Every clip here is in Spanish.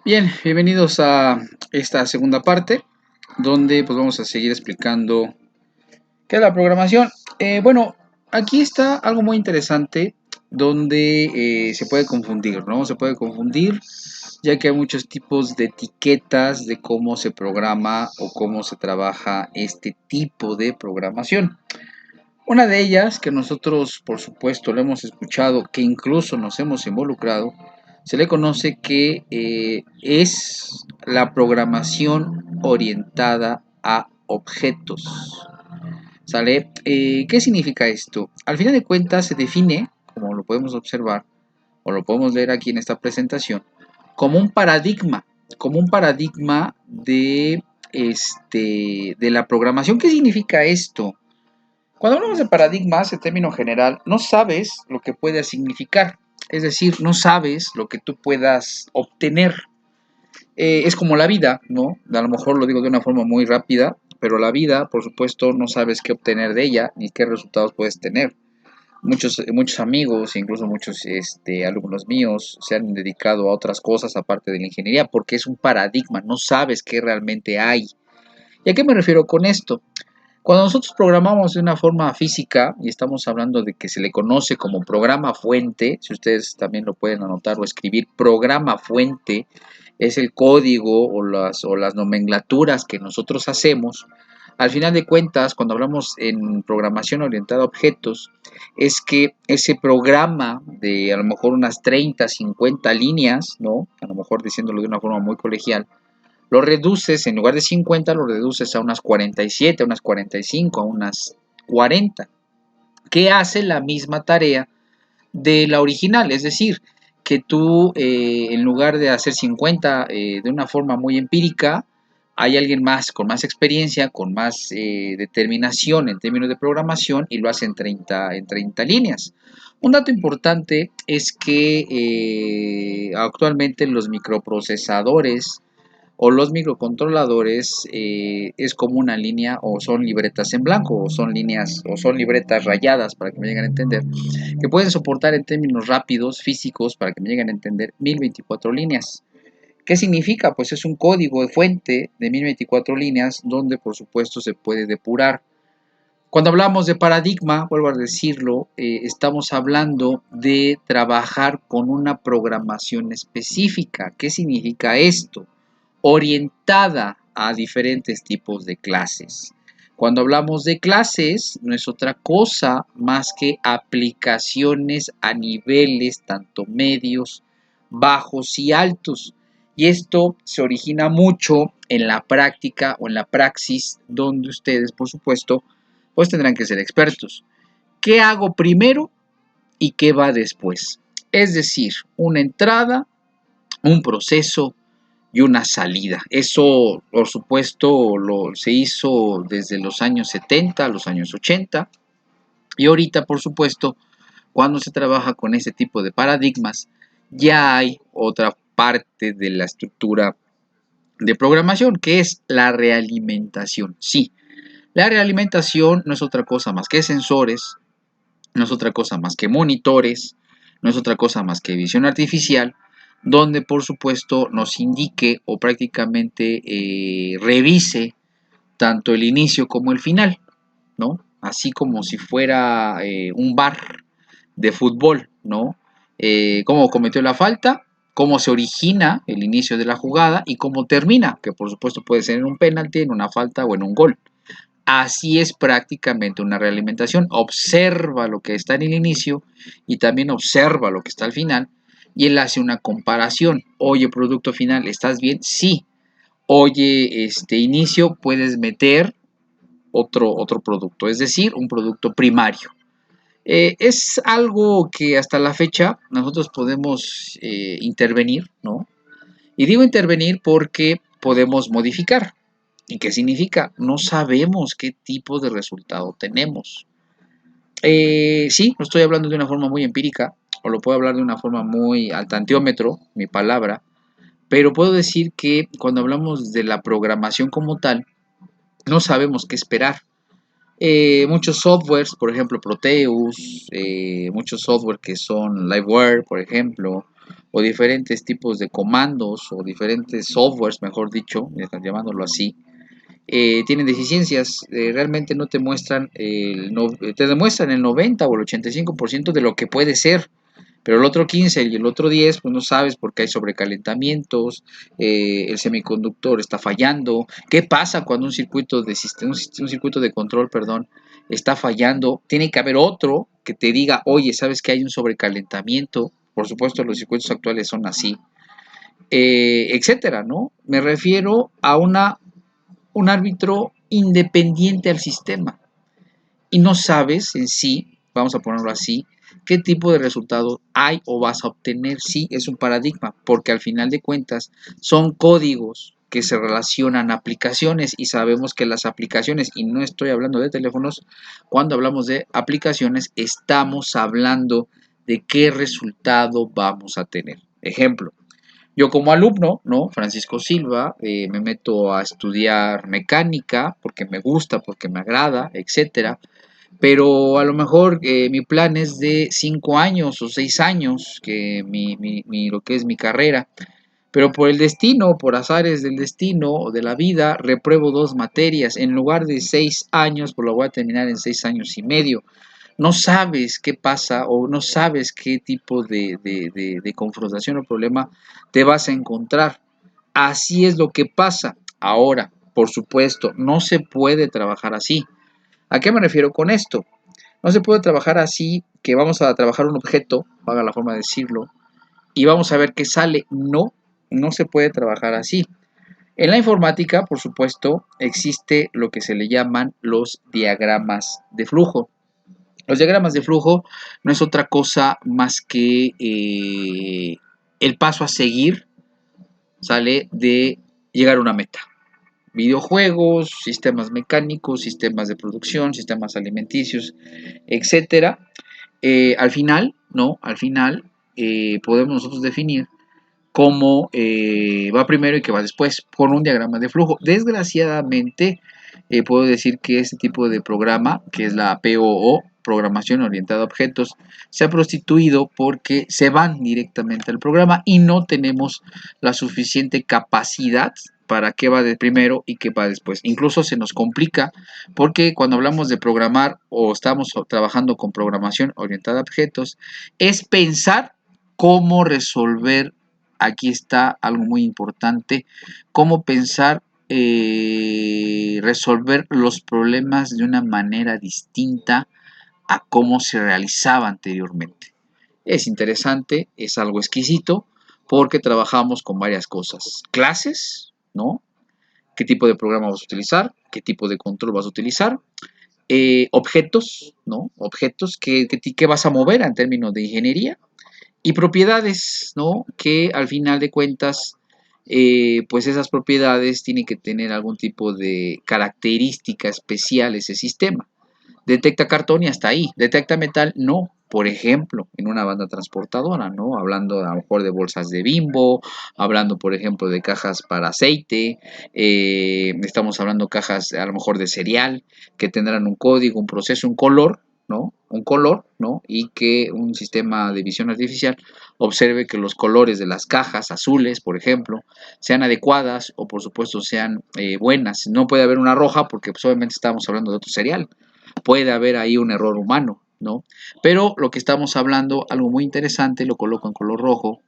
Bien, bienvenidos a esta segunda parte, donde pues vamos a seguir explicando qué es la programación. Bueno, aquí está algo muy interesante, donde se puede confundir, ¿no? Se puede confundir, ya que hay muchos tipos de etiquetas de cómo se programa o cómo se trabaja este tipo de programación. Una de ellas, que nosotros por supuesto lo hemos escuchado, que incluso nos hemos involucrado, se le conoce que es la programación orientada a objetos. ¿Sale? ¿Qué significa esto? Al final de cuentas se define, como lo podemos observar, o lo podemos leer aquí en esta presentación, como un paradigma de la programación. ¿Qué significa esto? Cuando hablamos de paradigmas, en término general, no sabes lo que puede significar. Es decir, no sabes lo que tú puedas obtener. Es como la vida, ¿no? A lo mejor lo digo de una forma muy rápida, pero la vida, por supuesto, no sabes qué obtener de ella ni qué resultados puedes tener. Muchos amigos, incluso muchos alumnos míos, se han dedicado a otras cosas aparte de la ingeniería porque es un paradigma, no sabes qué realmente hay. ¿Y a qué me refiero con esto? Cuando nosotros programamos de una forma física, y estamos hablando de que se le conoce como programa fuente, si ustedes también lo pueden anotar o escribir, programa fuente es el código o las nomenclaturas que nosotros hacemos. Al final de cuentas, cuando hablamos en programación orientada a objetos, es que ese programa de a lo mejor unas 30, 50 líneas, ¿no? A lo mejor diciéndolo de una forma muy colegial, lo reduces, en lugar de 50, lo reduces a unas 47, a unas 45, a unas 40, que hace la misma tarea de la original. Es decir, que tú, en lugar de hacer 50 de una forma muy empírica, hay alguien más con más experiencia, con más determinación en términos de programación y lo hace en 30 líneas. Un dato importante es que actualmente los microprocesadores o los microcontroladores es como una línea o son libretas en blanco o son líneas o son libretas rayadas para que me lleguen a entender, que pueden soportar en términos rápidos físicos para que me lleguen a entender 1024 líneas. ¿Qué significa? Pues es un código de fuente de 1024 líneas donde por supuesto se puede depurar. Cuando hablamos de paradigma, vuelvo a decirlo, estamos hablando de trabajar con una programación específica. ¿Qué significa esto? Orientada a diferentes tipos de clases. Cuando hablamos de clases, no es otra cosa más que aplicaciones a niveles tanto medios, bajos y altos. Y esto se origina mucho en la práctica o en la praxis, donde ustedes, por supuesto, pues tendrán que ser expertos. ¿Qué hago primero y qué va después? Es decir, una entrada, un proceso y una salida. Eso, por supuesto, se hizo desde los años 70 a los años 80 y ahorita, por supuesto, cuando se trabaja con ese tipo de paradigmas, ya hay otra parte de la estructura de programación, que es la realimentación. Sí, la realimentación no es otra cosa más que sensores, no es otra cosa más que monitores, no es otra cosa más que visión artificial, donde por supuesto nos indique o prácticamente revise tanto el inicio como el final, ¿no? Así como si fuera un bar de fútbol, ¿no? Cómo cometió la falta, cómo se origina el inicio de la jugada y cómo termina, que por supuesto puede ser en un penalti, en una falta o en un gol. Así es prácticamente una realimentación. Observa lo que está en el inicio y también observa lo que está al final y él hace una comparación. Oye, producto final, ¿estás bien? Sí. Oye, inicio, puedes meter otro producto, es decir, un producto primario. Es algo que hasta la fecha nosotros podemos intervenir, ¿no? Y digo intervenir porque podemos modificar. ¿Y qué significa? No sabemos qué tipo de resultado tenemos. Sí, lo estoy hablando de una forma muy empírica, o lo puedo hablar de una forma muy al tanteómetro, mi palabra, pero puedo decir que cuando hablamos de la programación como tal, no sabemos qué esperar. Muchos softwares, por ejemplo Proteus, muchos software que son Liveware, por ejemplo, o diferentes tipos de comandos o diferentes softwares, mejor dicho, llamándolo así, tienen deficiencias, realmente no te muestran, te demuestran el 90 o el 85% de lo que puede ser, pero el otro 15 y el otro 10, pues no sabes porque hay sobrecalentamientos, el semiconductor está fallando. ¿Qué pasa cuando un circuito de sistema, un circuito de control, perdón, está fallando? Tiene que haber otro que te diga, oye, sabes que hay un sobrecalentamiento. Por supuesto, los circuitos actuales son así, etcétera, ¿no? Me refiero a un árbitro independiente al sistema y no sabes en sí, vamos a ponerlo así, qué tipo de resultado hay o vas a obtener. Sí, es un paradigma, porque al final de cuentas son códigos que se relacionan a aplicaciones y sabemos que las aplicaciones, y no estoy hablando de teléfonos, cuando hablamos de aplicaciones estamos hablando de qué resultado vamos a tener. Ejemplo, yo como alumno, ¿no? Francisco Silva, me meto a estudiar mecánica porque me gusta, porque me agrada, etcétera. Pero a lo mejor mi plan es de 5 años o 6 años, que lo que es mi carrera. Pero por el destino, por azares del destino o de la vida, repruebo 2 materias. En lugar de 6 años, pues lo voy a terminar en 6 años y medio. No sabes qué pasa o no sabes qué tipo de confrontación o problema te vas a encontrar. Así es lo que pasa. Ahora, por supuesto, no se puede trabajar así. ¿A qué me refiero con esto? No se puede trabajar así, que vamos a trabajar un objeto, haga la forma de decirlo, y vamos a ver qué sale. No, no se puede trabajar así. En la informática, por supuesto, existe lo que se le llaman los diagramas de flujo. Los diagramas de flujo no es otra cosa más que el paso a seguir, sale de llegar a una meta. Videojuegos, sistemas mecánicos, sistemas de producción, sistemas alimenticios, etcétera. Al final, ¿no? Al final podemos nosotros definir cómo va primero y qué va después con un diagrama de flujo. Desgraciadamente, puedo decir que este tipo de programa, que es la POO, Programación Orientada a Objetos, se ha prostituido porque se van directamente al programa y no tenemos la suficiente capacidad para qué va de primero y qué va después. Incluso se nos complica porque cuando hablamos de programar o estamos trabajando con programación orientada a objetos, es pensar cómo resolver. Aquí está algo muy importante, cómo pensar, resolver los problemas de una manera distinta a cómo se realizaba anteriormente. Es interesante, es algo exquisito, porque trabajamos con varias cosas. Clases, ¿no? ¿Qué tipo de programa vas a utilizar? ¿Qué tipo de control vas a utilizar? Objetos, ¿no? Objetos que vas a mover en términos de ingeniería y propiedades, ¿no? Que al final de cuentas, pues esas propiedades tienen que tener algún tipo de característica especial ese sistema. Detecta cartón y hasta ahí. Detecta metal, no. Por ejemplo, en una banda transportadora, ¿no? Hablando a lo mejor de bolsas de Bimbo, hablando, por ejemplo, de cajas para aceite, estamos hablando cajas a lo mejor de cereal, que tendrán un código, un proceso, un color, ¿no? Un color, ¿no? Y que un sistema de visión artificial observe que los colores de las cajas azules, por ejemplo, sean adecuadas o por supuesto sean buenas. No puede haber una roja porque pues, obviamente estamos hablando de otro cereal. Puede haber ahí un error humano, ¿no? Pero lo que estamos hablando, algo muy interesante, lo coloco en color rojo,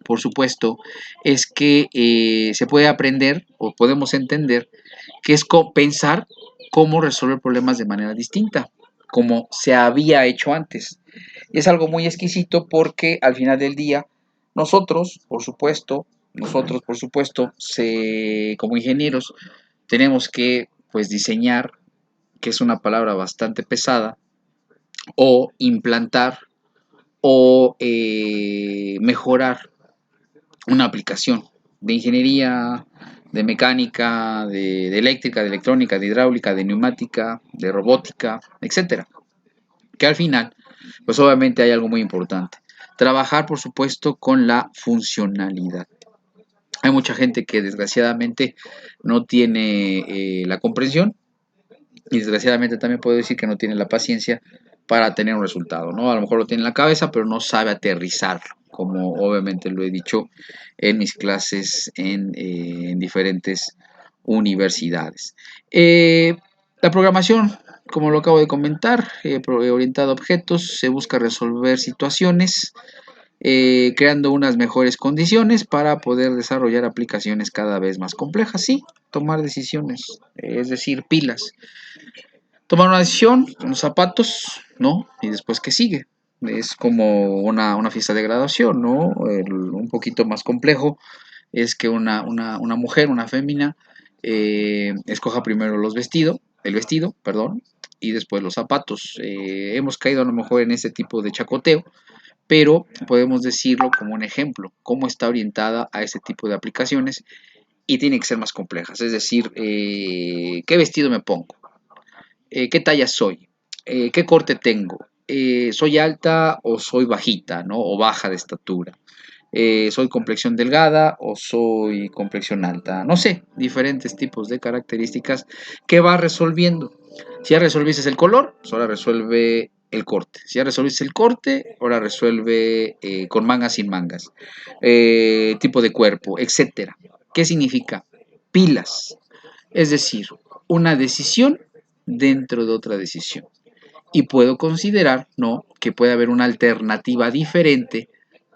por supuesto, es que se puede aprender o podemos entender que es pensar cómo resolver problemas de manera distinta, como se había hecho antes. Y es algo muy exquisito porque al final del día, nosotros, por supuesto, como ingenieros, tenemos que pues diseñar, que es una palabra bastante pesada, o implantar o mejorar una aplicación de ingeniería, de mecánica, de eléctrica, de electrónica, de hidráulica, de neumática, de robótica, etcétera. Que al final, pues obviamente hay algo muy importante. Trabajar, por supuesto, con la funcionalidad. Hay mucha gente que desgraciadamente no tiene la comprensión y desgraciadamente también puedo decir que no tiene la paciencia para tener un resultado, ¿no? A lo mejor lo tiene en la cabeza, pero no sabe aterrizarlo. como obviamente lo he dicho en mis clases en diferentes universidades. La programación, como lo acabo de comentar, orientada a objetos, se busca resolver situaciones creando unas mejores condiciones para poder desarrollar aplicaciones cada vez más complejas, sí, tomar decisiones, es decir, pilas. Tomar una decisión, unos zapatos, ¿no? Y después, ¿qué sigue? Es como una fiesta de graduación, ¿no? Un poquito más complejo es que una mujer, una fémina, escoja primero el vestido, perdón, y después los zapatos. Hemos caído a lo mejor en ese tipo de chacoteo, pero podemos decirlo como un ejemplo, cómo está orientada a ese tipo de aplicaciones y tiene que ser más complejas. Es decir, ¿qué vestido me pongo? ¿Qué talla soy? ¿Qué corte tengo? ¿Soy alta o soy bajita, ¿no? O baja de estatura. ¿Soy complexión delgada o soy complexión alta? No sé, diferentes tipos de características que va resolviendo. Si ya resolviste el color, pues ahora resuelve el corte. Si ya resolviste el corte, ahora resuelve con mangas, sin mangas. Tipo de cuerpo, etcétera. ¿Qué significa? Pilas. Es decir, una decisión dentro de otra decisión. Y puedo considerar, ¿no?, que puede haber una alternativa diferente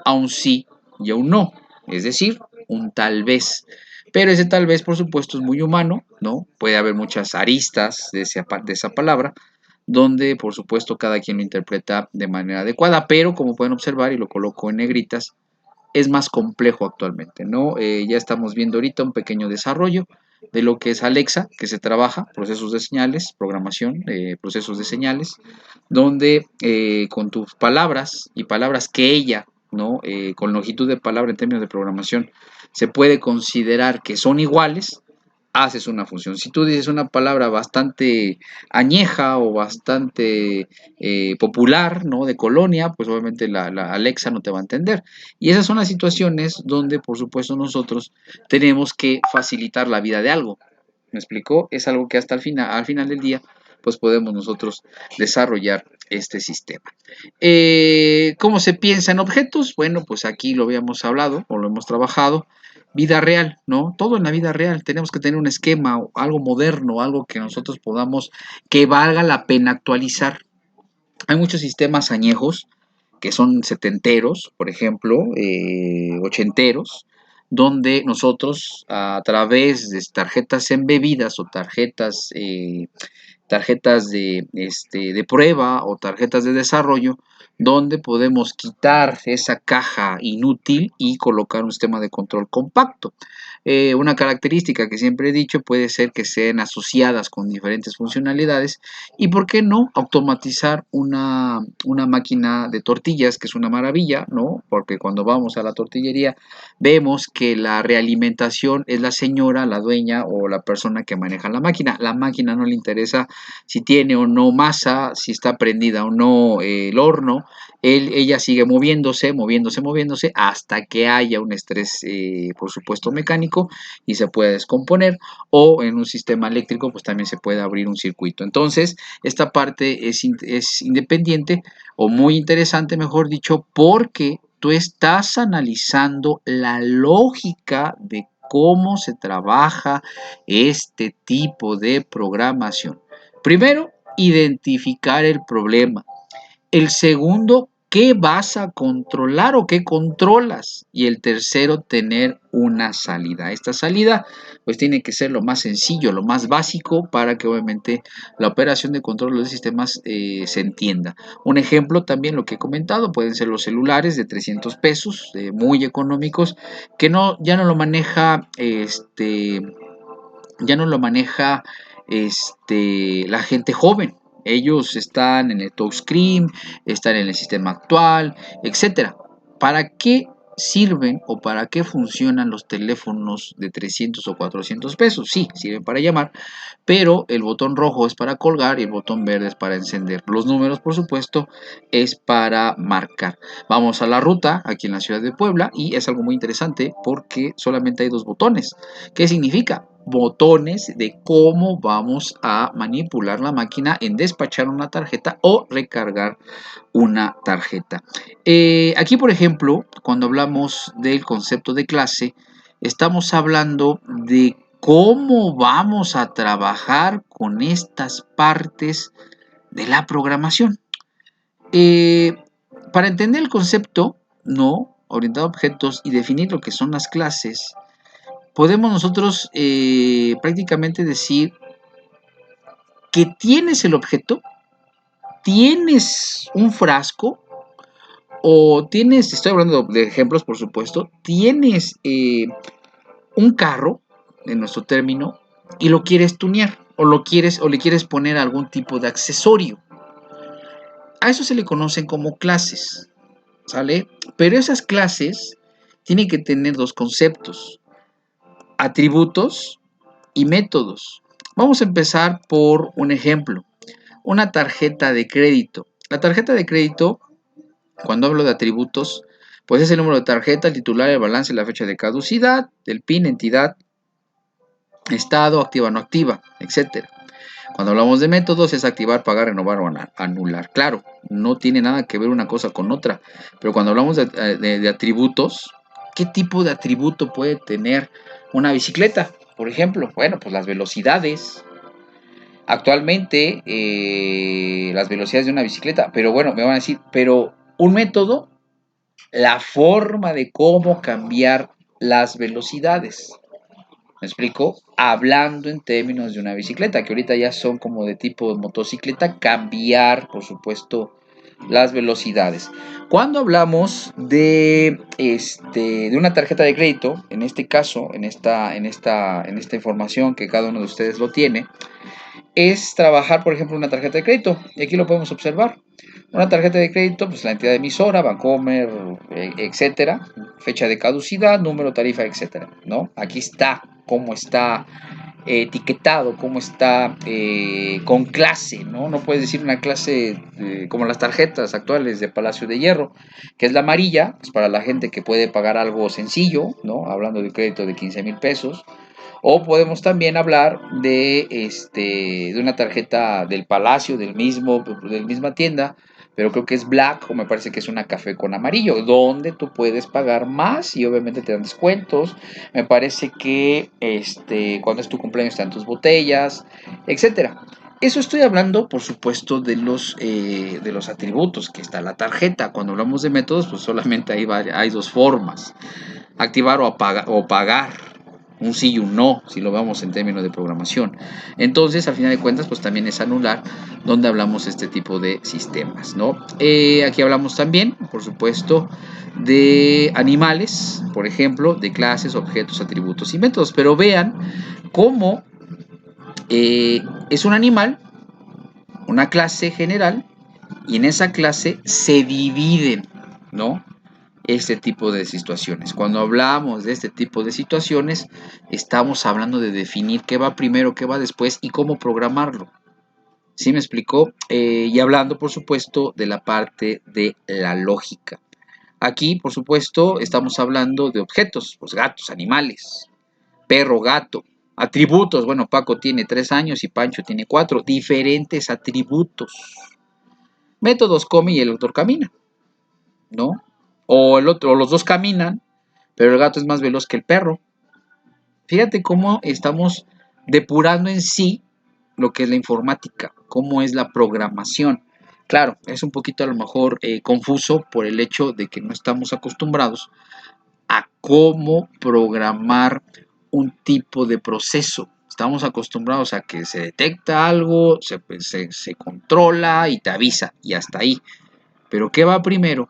a un sí y a un no. Es decir, un tal vez. Pero ese tal vez, por supuesto, es muy humano, ¿no? Puede haber muchas aristas de esa palabra, donde, por supuesto, cada quien lo interpreta de manera adecuada, pero como pueden observar, y lo coloco en negritas, es más complejo actualmente, ¿no? Ya estamos viendo ahorita un pequeño desarrollo de lo que es Alexa, que se trabaja, procesos de señales, programación, procesos de señales, donde con tus palabras y palabras que ella, ¿no? Con longitud de palabra en términos de programación, se puede considerar que son iguales, haces una función. Si tú dices una palabra bastante añeja o bastante popular, ¿no? De colonia, pues obviamente la Alexa no te va a entender. Y esas son las situaciones donde, por supuesto, nosotros tenemos que facilitar la vida de algo. ¿Me explicó? Es algo que hasta al final del día, pues podemos nosotros desarrollar este sistema. ¿Cómo se piensa en objetos? Bueno, pues aquí lo habíamos hablado o lo hemos trabajado. Vida real, ¿no? Todo en la vida real. Tenemos que tener un esquema, algo moderno, algo que nosotros podamos, que valga la pena actualizar. Hay muchos sistemas añejos que son setenteros, por ejemplo, ochenteros, donde nosotros a través de tarjetas embebidas o tarjetas de prueba o tarjetas de desarrollo, donde podemos quitar esa caja inútil y colocar un sistema de control compacto. Una característica que siempre he dicho puede ser que sean asociadas con diferentes funcionalidades y, ¿por qué no?, automatizar una máquina de tortillas, que es una maravilla, ¿no? Porque cuando vamos a la tortillería vemos que la realimentación es la señora, la dueña o la persona que maneja la máquina. La máquina no le interesa si tiene o no masa, si está prendida o no el horno. Ella sigue moviéndose hasta que haya un estrés, por supuesto, mecánico y se puede descomponer, o en un sistema eléctrico pues también se puede abrir un circuito. Entonces esta parte es independiente o muy interesante, mejor dicho, porque tú estás analizando la lógica de cómo se trabaja este tipo de programación. Primero, identificar el problema. El segundo, ¿qué vas a controlar o qué controlas? Y el tercero, tener una salida. Esta salida, pues tiene que ser lo más sencillo, lo más básico para que obviamente la operación de control de sistemas se entienda. Un ejemplo también, lo que he comentado, pueden ser los celulares de 300 pesos, muy económicos, que ya no lo maneja, ya no lo maneja la gente joven. Ellos están en el touchscreen, están en el sistema actual, etcétera. ¿Para qué sirven o para qué funcionan los teléfonos de 300 o 400 pesos? Sí, sirven para llamar, pero el botón rojo es para colgar y el botón verde es para encender. Los números, por supuesto, es para marcar. Vamos a la ruta aquí en la ciudad de Puebla y es algo muy interesante porque solamente hay dos botones. ¿Qué significa? botones de cómo vamos a manipular la máquina en despachar una tarjeta o recargar una tarjeta. Aquí, por ejemplo, cuando hablamos del concepto de clase, estamos hablando de cómo vamos a trabajar con estas partes de la programación. Para entender el concepto, ¿no?, orientado a objetos y definir lo que son las clases, podemos nosotros prácticamente decir que tienes el objeto, tienes un frasco, o tienes, estoy hablando de ejemplos por supuesto, tienes un carro, en nuestro término, y lo quieres tunear, o le quieres poner algún tipo de accesorio. A eso se le conocen como clases, ¿sale? Pero esas clases tienen que tener dos conceptos: atributos y métodos. Vamos a empezar por un ejemplo: una tarjeta de crédito. La tarjeta de crédito, cuando hablo de atributos, pues es el número de tarjeta, el titular, el balance, la fecha de caducidad, el PIN, entidad, estado, activa, no activa, etc. Cuando hablamos de métodos es activar, pagar, renovar o anular. Claro, no tiene nada que ver una cosa con otra, pero cuando hablamos de atributos, ¿qué tipo de atributo puede tener una bicicleta? Por ejemplo, bueno, pues las velocidades. Actualmente, las velocidades de una bicicleta, pero bueno, me van a decir, pero un método, la forma de cómo cambiar las velocidades. ¿Me explico? Hablando en términos de una bicicleta, que ahorita ya son como de tipo motocicleta, cambiar, por supuesto, las velocidades. Cuando hablamos de una tarjeta de crédito, en este caso, en esta información que cada uno de ustedes lo tiene, es trabajar, por ejemplo, una tarjeta de crédito. Y aquí lo podemos observar. Una tarjeta de crédito, pues la entidad emisora, Bancomer, etcétera, fecha de caducidad, número, tarifa, etcétera, ¿no? Aquí está cómo está etiquetado, cómo está con clase, ¿no? No puedes decir una clase como las tarjetas actuales de Palacio de Hierro, que es la amarilla, es para la gente que puede pagar algo sencillo, ¿no? Hablando de crédito de 15,000 pesos. O podemos también hablar de una tarjeta del Palacio, de la misma tienda, pero creo que es black, o me parece que es una café con amarillo, donde tú puedes pagar más y obviamente te dan descuentos. Me parece que cuando es tu cumpleaños te dan tus botellas, etcétera. Eso estoy hablando, por supuesto, de los atributos, que está la tarjeta. Cuando hablamos de métodos, pues solamente hay dos formas: activar o pagar. Un sí y un no, si lo vemos en términos de programación. Entonces, al final de cuentas, pues también es anular, donde hablamos este tipo de sistemas, ¿no? Aquí hablamos también, por supuesto, de animales, por ejemplo, de clases, objetos, atributos y métodos. Pero vean cómo es un animal, una clase general, y en esa clase se dividen, ¿no?, este tipo de situaciones. Cuando hablamos de este tipo de situaciones, estamos hablando de definir qué va primero, qué va después y cómo programarlo. ¿Sí me explicó? Y hablando, por supuesto, de la parte de la lógica. Aquí, por supuesto, estamos hablando de objetos, pues gatos, animales, perro, gato. Atributos, bueno, Paco tiene 3 años y Pancho tiene 4, diferentes atributos. Métodos: come y el otro camina, ¿no? O los dos caminan, pero el gato es más veloz que el perro. Fíjate cómo estamos depurando en sí lo que es la informática, cómo es la programación. Claro, es un poquito a lo mejor confuso por el hecho de que no estamos acostumbrados a cómo programar un tipo de proceso. Estamos acostumbrados a que se detecta algo, se controla y te avisa, y hasta ahí. Pero ¿qué va primero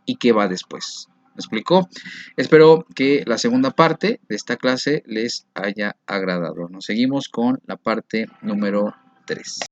y qué va después? ¿Me explicó? Espero que la segunda parte de esta clase les haya agradado. Nos seguimos con la parte número 3.